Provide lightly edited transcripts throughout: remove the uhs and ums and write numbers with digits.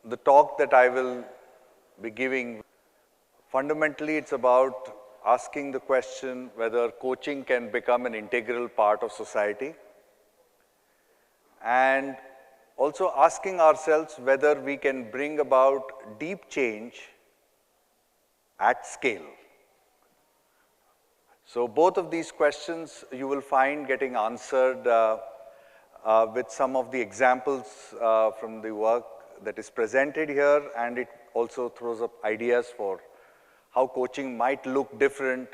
the talk that I will be giving, fundamentally it's about asking the question whether coaching can become an integral part of society, and also asking ourselves whether we can bring about deep change at scale. So both of these questions you will find getting answered with some of the examples from the work that is presented here, and it also throws up ideas for how coaching might look different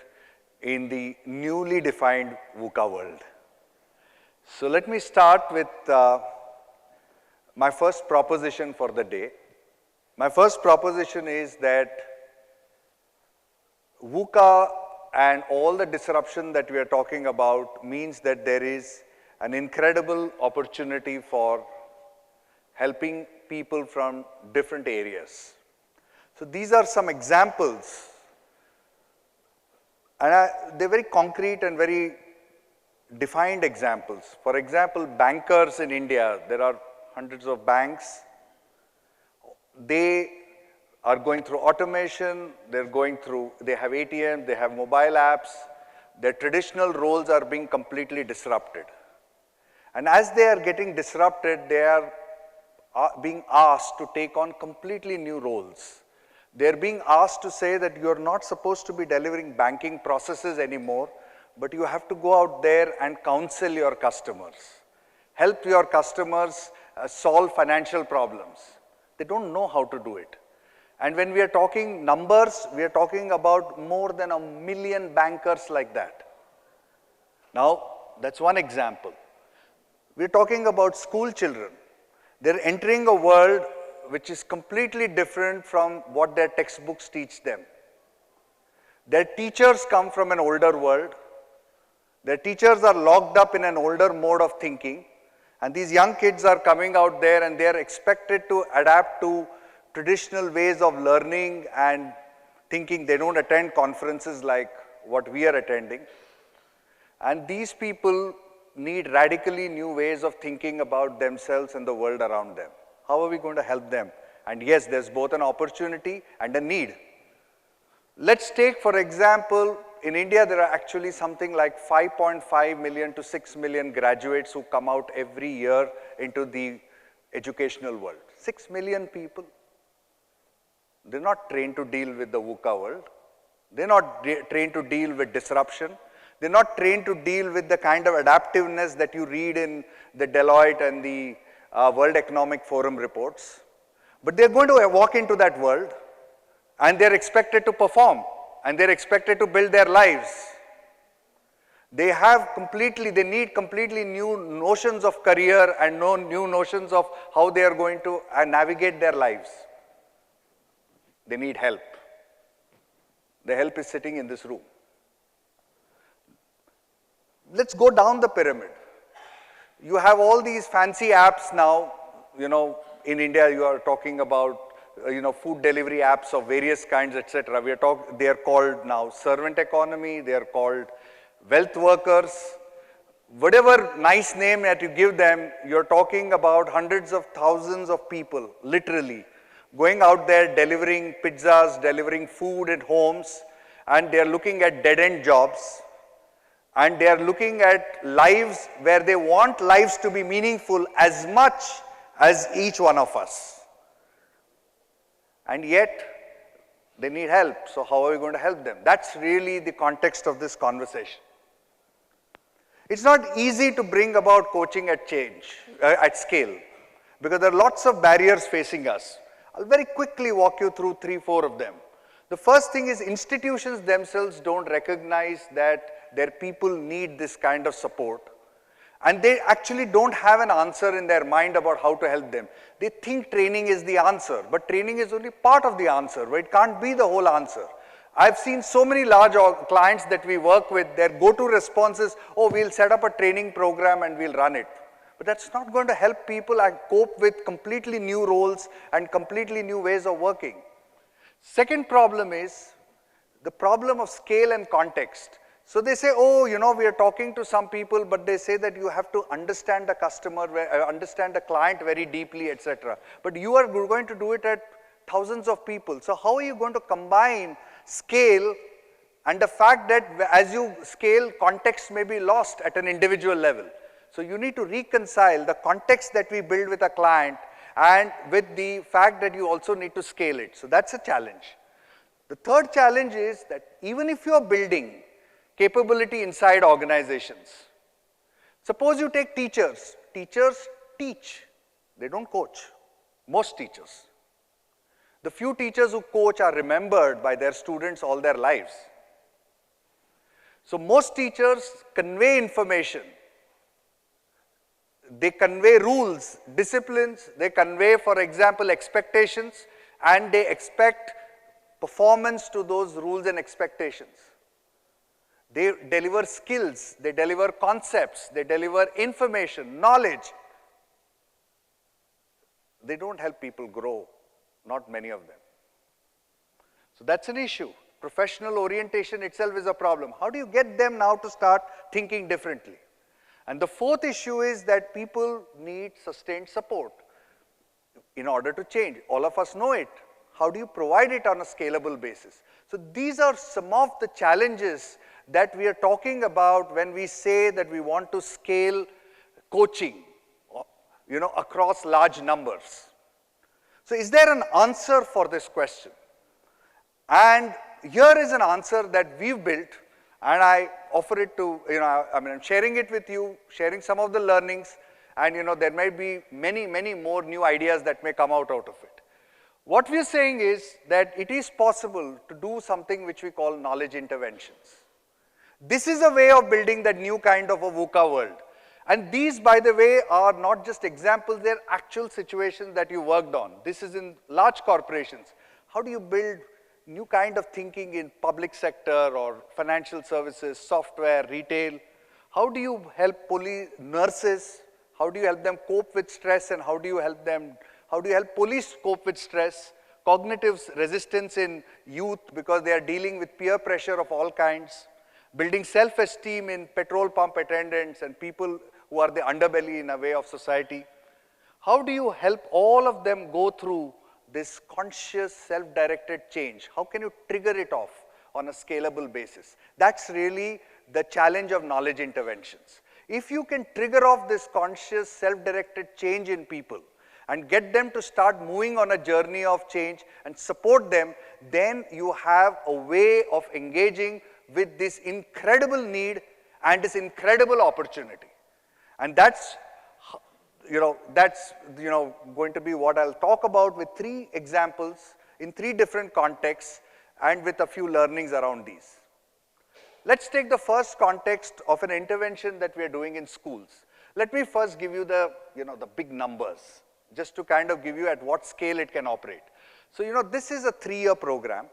in the newly defined VUCA world. So let me start with my first proposition for the day. My first proposition is that VUCA and all the disruption that we are talking about means that there is an incredible opportunity for helping people from different areas. So these are some examples, and they're very concrete and very defined examples. For example, bankers in India, there are hundreds of banks. They are going through automation, they have ATM, they have mobile apps. Their traditional roles are being completely disrupted. And as they are getting disrupted, they are being asked to take on completely new roles. They're being asked to say that you're not supposed to be delivering banking processes anymore, but you have to go out there and counsel your customers, help your customers solve financial problems. They don't know how to do it. And when we are talking numbers, we are talking about more than 1 million bankers like that. Now, that's one example. We're talking about school children. They're entering a world which is completely different from what their textbooks teach them. Their teachers come from an older world. Their teachers are locked up in an older mode of thinking. And these young kids are coming out there and they are expected to adapt to traditional ways of learning and thinking. They don't attend conferences like what we are attending. And these people need radically new ways of thinking about themselves and the world around them. How are we going to help them? And yes, there's both an opportunity and a need. Let's take, for example, in India, there are actually something like 5.5 million to 6 million graduates who come out every year into the educational world. 6 million people. They're not trained to deal with the VUCA world. They're not trained to deal with disruption. They're not trained to deal with the kind of adaptiveness that you read in the Deloitte and the World Economic Forum reports. But they're going to walk into that world and they're expected to perform and they're expected to build their lives. They need completely new notions of career and new notions of how they are going to navigate their lives. They need help. The help is sitting in this room. Let's go down the pyramid. You have all these fancy apps now. In India, you are talking about, food delivery apps of various kinds, etc. They are called now servant economy. They are called wealth workers. Whatever nice name that you give them, you're talking about hundreds of thousands of people, literally, going out there delivering pizzas, delivering food at homes, and they are looking at dead-end jobs. And they are looking at lives where they want lives to be meaningful as much as each one of us. And yet, they need help. So how are we going to help them? That's really the context of this conversation. It's not easy to bring about coaching at scale, because there are lots of barriers facing us. I'll very quickly walk you through 3-4 of them. The first thing is institutions themselves don't recognize that their people need this kind of support. And they actually don't have an answer in their mind about how to help them. They think training is the answer, but training is only part of the answer, but it can't be the whole answer. I've seen so many large clients that we work with, their go-to response is, oh, we'll set up a training program and we'll run it. But that's not going to help people cope with completely new roles and completely new ways of working. Second problem is the problem of scale and context. So they say, oh, you know, we are talking to some people, but they say that you have to understand the customer, understand the client very deeply, etc. But you are going to do it at thousands of people. So how are you going to combine scale and the fact that as you scale, context may be lost at an individual level? So you need to reconcile the context that we build with a client and with the fact that you also need to scale it. So that's a challenge. The third challenge is that even if you are building capability inside organizations, suppose you take teachers. Teachers teach, they don't coach. Most teachers. The few teachers who coach are remembered by their students all their lives. So most teachers convey information. They convey rules, disciplines, they convey, for example, expectations, and they expect performance to those rules and expectations. They deliver skills, they deliver concepts, they deliver information, knowledge. They don't help people grow, not many of them. So that's an issue. Professional orientation itself is a problem. How do you get them now to start thinking differently? And the fourth issue is that people need sustained support in order to change. All of us know it. How do you provide it on a scalable basis? So these are some of the challenges that we are talking about when we say that we want to scale coaching, you know, across large numbers. So is there an answer for this question? And here is an answer that we've built, and I offer it to, you know, I mean, I'm sharing it with you, sharing some of the learnings, and you know, there may be many, many more new ideas that may come out of it. What we're saying is that it is possible to do something which we call knowledge interventions. This is a way of building that new kind of a VUCA world. And these, by the way, are not just examples, they're actual situations that you worked on. This is in large corporations. How do you build new kind of thinking in public sector or financial services, software, retail? How do you help nurses? How do you help them cope with stress, and how do you help police cope with stress? Cognitive resistance in youth because they are dealing with peer pressure of all kinds. Building self-esteem in petrol pump attendants and people who are the underbelly in a way of society. How do you help all of them go through this conscious self-directed change? How can you trigger it off on a scalable basis? That's really the challenge of knowledge interventions. If you can trigger off this conscious self-directed change in people and get them to start moving on a journey of change and support them, then you have a way of engaging with this incredible need and this incredible opportunity. And that's going to be what I'll talk about with 3 examples in 3 different contexts and with a few learnings around these. Let's take the first context of an intervention that we are doing in schools. Let me first give you the big numbers, just to kind of give you at what scale it can operate. So, this is a 3-year program.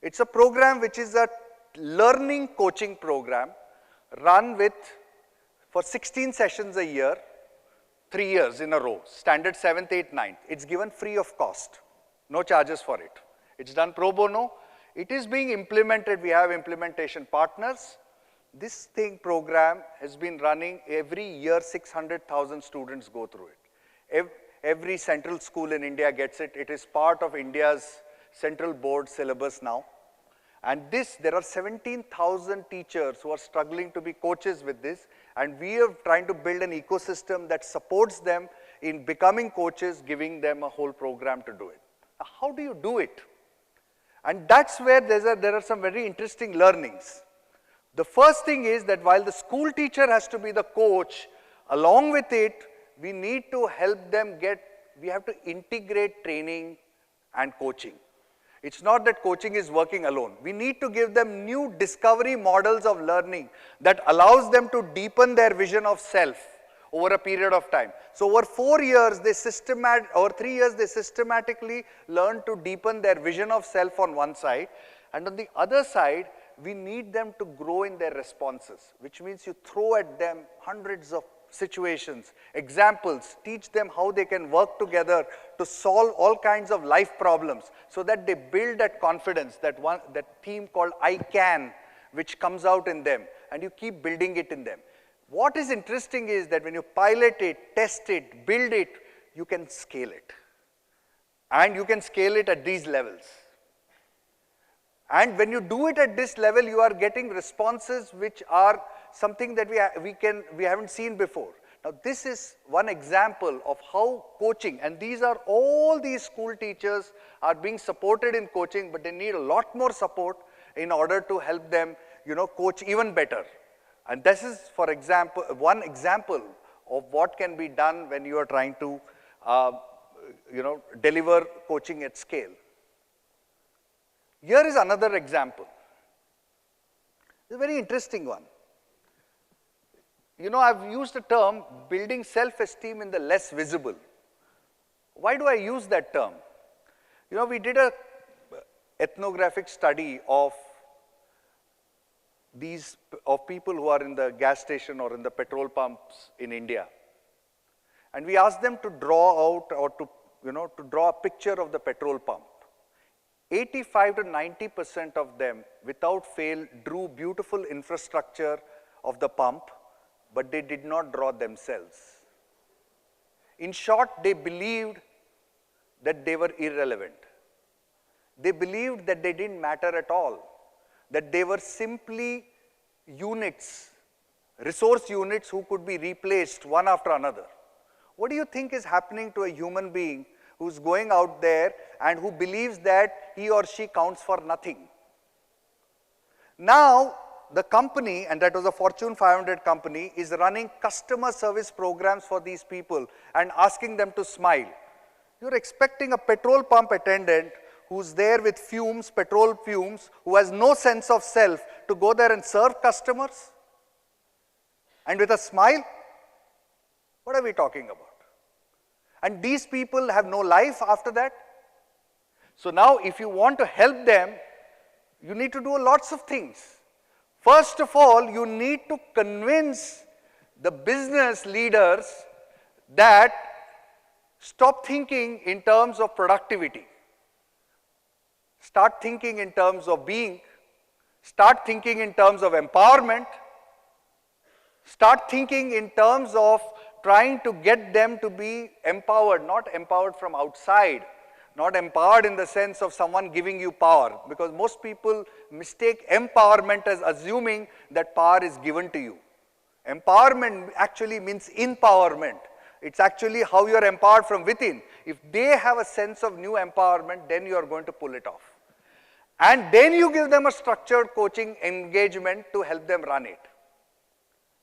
It's a program which is a learning coaching program run for 16 sessions a year, 3 years in a row, standard 7th, 8th, 9th. It's given free of cost, no charges for it. It's done pro bono. It is being implemented. We have implementation partners. This program has been running every year. 600,000 students go through it. Every central school in India gets it. It is part of India's central board syllabus now. And there are 17,000 teachers who are struggling to be coaches with this, and we are trying to build an ecosystem that supports them in becoming coaches, giving them a whole program to do it. Now, how do you do it? And that's where there are some very interesting learnings. The first thing is that while the school teacher has to be the coach, along with it, we need to help them we have to integrate training and coaching. It's not that coaching is working alone. We need to give them new discovery models of learning that allows them to deepen their vision of self over a period of time. So over 4 years, over 3 years, they systematically learn to deepen their vision of self on one side. And on the other side, we need them to grow in their responses, which means you throw at them hundreds of situations, examples, teach them how they can work together to solve all kinds of life problems so that they build that confidence, that theme called I can, which comes out in them, and you keep building it in them. What is interesting is that when you pilot it, test it, build it, you can scale it. And you can scale it at these levels. And when you do it at this level, you are getting responses which are something that we haven't seen before. Now, this is one example of how coaching, and all these school teachers are being supported in coaching, but they need a lot more support in order to help them, coach even better. And this is, for example, one example of what can be done when you are trying to, deliver coaching at scale. Here is another example. It's a very interesting one. I've used the term building self-esteem in the less visible. Why do I use that term? We did an ethnographic study of people who are in the gas station or in the petrol pumps in India. And we asked them to draw out or to draw a picture of the petrol pump. 85 to 90% of them, without fail, drew beautiful infrastructure of the pump, but they did not draw themselves. In short, they believed that they were irrelevant. They believed that they didn't matter at all, that they were simply units, resource units who could be replaced one after another. What do you think is happening to a human being who's going out there and who believes that he or she counts for nothing? Now, the company, and that was a Fortune 500 company, is running customer service programs for these people and asking them to smile. You're expecting a petrol pump attendant who's there with fumes, petrol fumes, who has no sense of self, to go there and serve customers? And with a smile? What are we talking about? And these people have no life after that. So now, if you want to help them, you need to do lots of things. First of all, you need to convince the business leaders that stop thinking in terms of productivity. Start thinking in terms of being. Start thinking in terms of empowerment. Start thinking in terms of trying to get them to be empowered, not empowered from outside, not empowered in the sense of someone giving you power, because most people mistake empowerment as assuming that power is given to you. Empowerment actually means empowerment. It's actually how you are empowered from within. If they have a sense of new empowerment, then you are going to pull it off. And then you give them a structured coaching engagement to help them run it.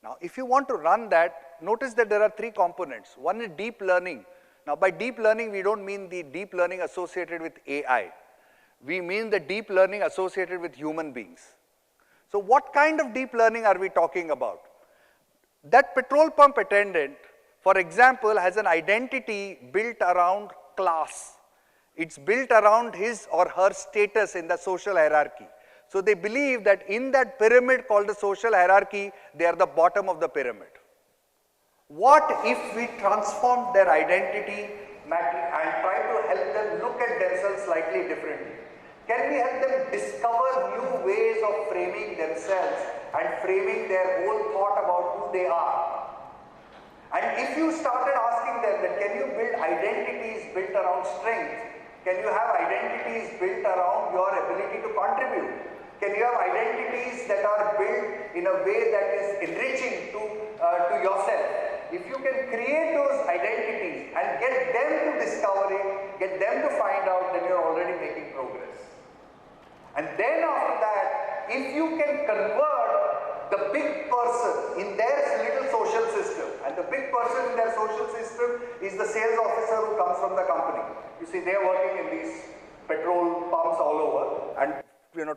Now, if you want to run that, notice that there are three components. One is deep learning. Now, by deep learning, we don't mean the deep learning associated with AI. We mean the deep learning associated with human beings. So, what kind of deep learning are we talking about? That petrol pump attendant, for example, has an identity built around class. It's built around his or her status in the social hierarchy. So, they believe that in that pyramid called the social hierarchy, they are the bottom of the pyramid. What if we transform their identity and try to help them look at themselves slightly differently? Can we help them discover new ways of framing themselves and framing their whole thought about who they are? And if you started asking them that, can you build identities built around strength? Can you have identities built around your ability to contribute? Can you have identities that are built in a way that is enriching to yourself? If you can create those identities and get them to discover it, get them to find out, then you're already making progress. And then after that, if you can convert the big person in their little social system, and the big person in their social system is the sales officer who comes from the company. You see, they're working in these petrol pumps all over, and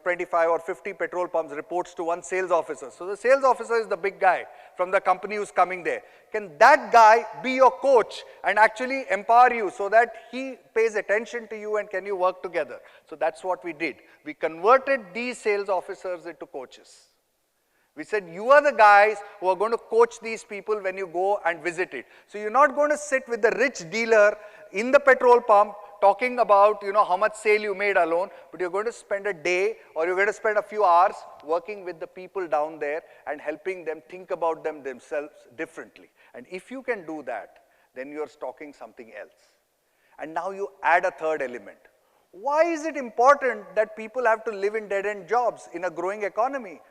25 or 50 petrol pumps reports to one sales officer. So the sales officer is the big guy from the company who's coming there. Can that guy be your coach and actually empower you so that he pays attention to you, and can you work together? So that's what we did. We converted these sales officers into coaches. We said, you are the guys who are going to coach these people when you go and visit it. So you're not going to sit with the rich dealer in the petrol pump talking about, how much sale you made alone, but you're going to spend a day or you're going to spend a few hours working with the people down there and helping them think about themselves differently. And if you can do that, then you're talking something else. And now you add a third element. Why is it important that people have to live in dead-end jobs in a growing economy?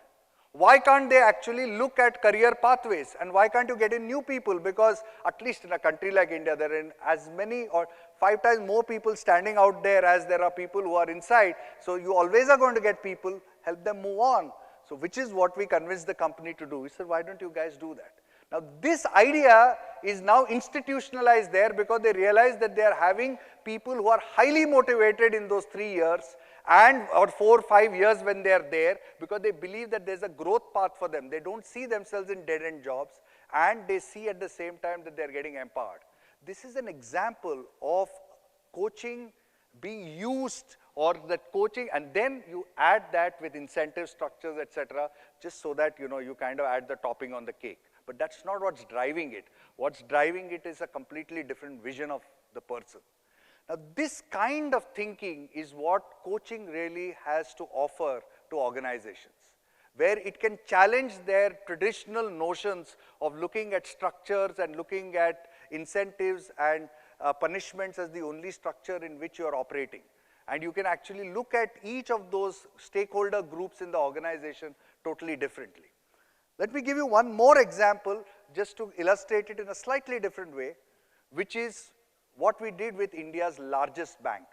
Why can't they actually look at career pathways? And why can't you get in new people? Because at least in a country like India, there are as many or 5 times more people standing out there as there are people who are inside. So you always are going to get people, help them move on. So which is what we convinced the company to do. We said, why don't you guys do that? Now this idea is now institutionalized there because they realize that they are having people who are highly motivated in those 3 years and or 4 or 5 years when they are there, because they believe that there's a growth path for them. They don't see themselves in dead-end jobs, and they see at the same time that they're getting empowered. This is an example of coaching being used, or that coaching, and then you add that with incentive structures, etc., just so that you kind of add the topping on the cake. But that's not what's driving it. What's driving it is a completely different vision of the person. Now, this kind of thinking is what coaching really has to offer to organizations, where it can challenge their traditional notions of looking at structures and looking at incentives and punishments as the only structure in which you are operating. And you can actually look at each of those stakeholder groups in the organization totally differently. Let me give you one more example just to illustrate it in a slightly different way, which is what we did with India's largest bank,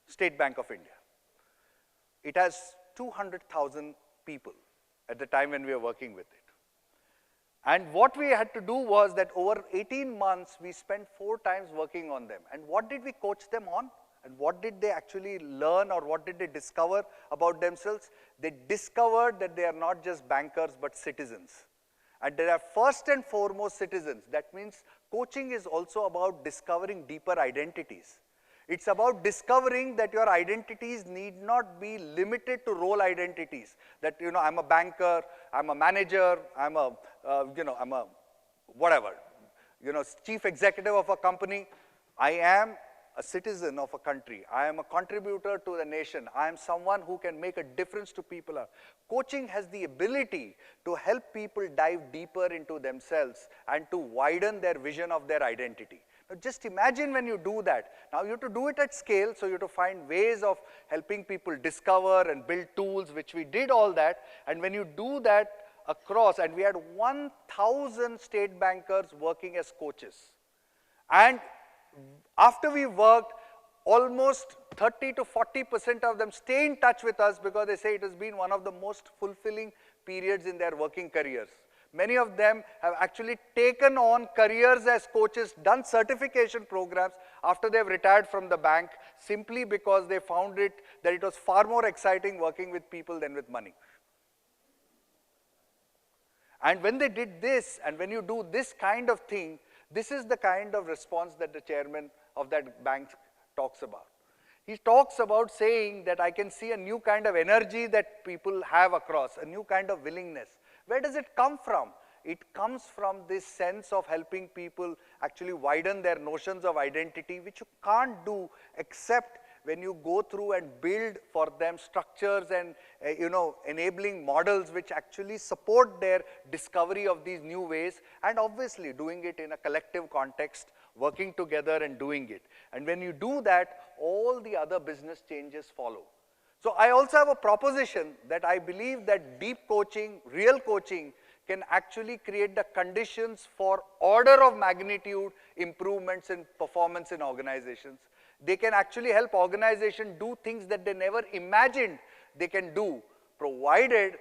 State Bank of India. It has 200,000 people at the time when we were working with it. And what we had to do was that over 18 months, we spent 4 times working on them. And what did we coach them on? And what did they actually learn, or what did they discover about themselves? They discovered that they are not just bankers, but citizens. And they are first and foremost citizens. That means coaching is also about discovering deeper identities. It's about discovering that your identities need not be limited to role identities. That, I'm a banker, I'm a manager, I'm a, I'm a whatever, chief executive of a company. I am a citizen of a country. I am a contributor to the nation. I am someone who can make a difference to people. Coaching has the ability to help people dive deeper into themselves and to widen their vision of their identity. Now just imagine when you do that. Now you have to do it at scale, so you have to find ways of helping people discover and build tools, which we did all that. And when you do that across, and we had 1,000 state bankers working as coaches. And after we worked, almost 30 to 40% of them stay in touch with us because they say it has been one of the most fulfilling periods in their working careers. Many of them have actually taken on careers as coaches, done certification programs after they've retired from the bank, simply because they found that it was far more exciting working with people than with money. And when they did this, and when you do this kind of thing, this is the kind of response that the chairman of that bank talks about. He talks about saying that I can see a new kind of energy that people have across, a new kind of willingness. Where does it come from? It comes from this sense of helping people actually widen their notions of identity, which you can't do except when you go through and build for them structures and enabling models which actually support their discovery of these new ways, and obviously doing it in a collective context, working together and doing it. And when you do that, all the other business changes follow. So I also have a proposition that I believe that deep coaching, real coaching, can actually create the conditions for order of magnitude improvements in performance in organizations. They can actually help organizations do things that they never imagined they can do, provided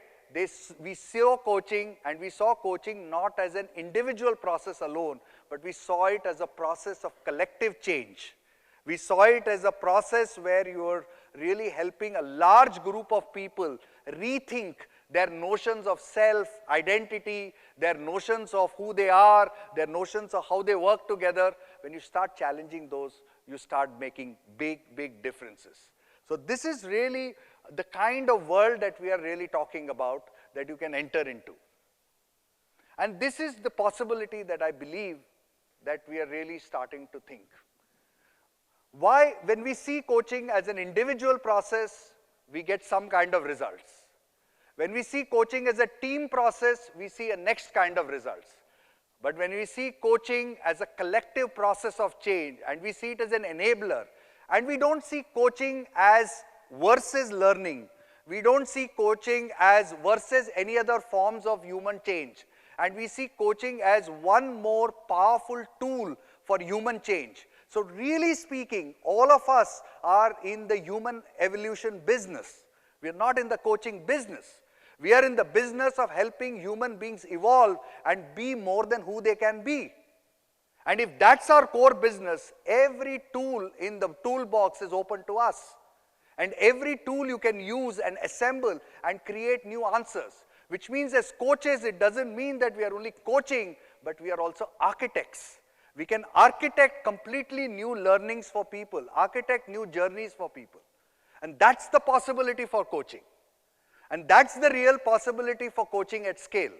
we saw coaching, and we saw coaching not as an individual process alone, but we saw it as a process of collective change. We saw it as a process where you are really helping a large group of people rethink their notions of self, identity, their notions of who they are, their notions of how they work together. When you start challenging those, you start making big, big differences. So this is really the kind of world that we are really talking about, that you can enter into. And this is the possibility that I believe that we are really starting to think. Why, when we see coaching as an individual process, we get some kind of results. When we see coaching as a team process, we see a next kind of results. But when we see coaching as a collective process of change, and we see it as an enabler, and we don't see coaching as versus learning, we don't see coaching as versus any other forms of human change, and we see coaching as one more powerful tool for human change. So really speaking, all of us are in the human evolution business. We are not in the coaching business. We are in the business of helping human beings evolve and be more than who they can be. And if that's our core business, every tool in the toolbox is open to us. And every tool you can use and assemble and create new answers. Which means as coaches, it doesn't mean that we are only coaching, but we are also architects. We can architect completely new learnings for people, architect new journeys for people. And that's the possibility for coaching. And that's the real possibility for coaching at scale.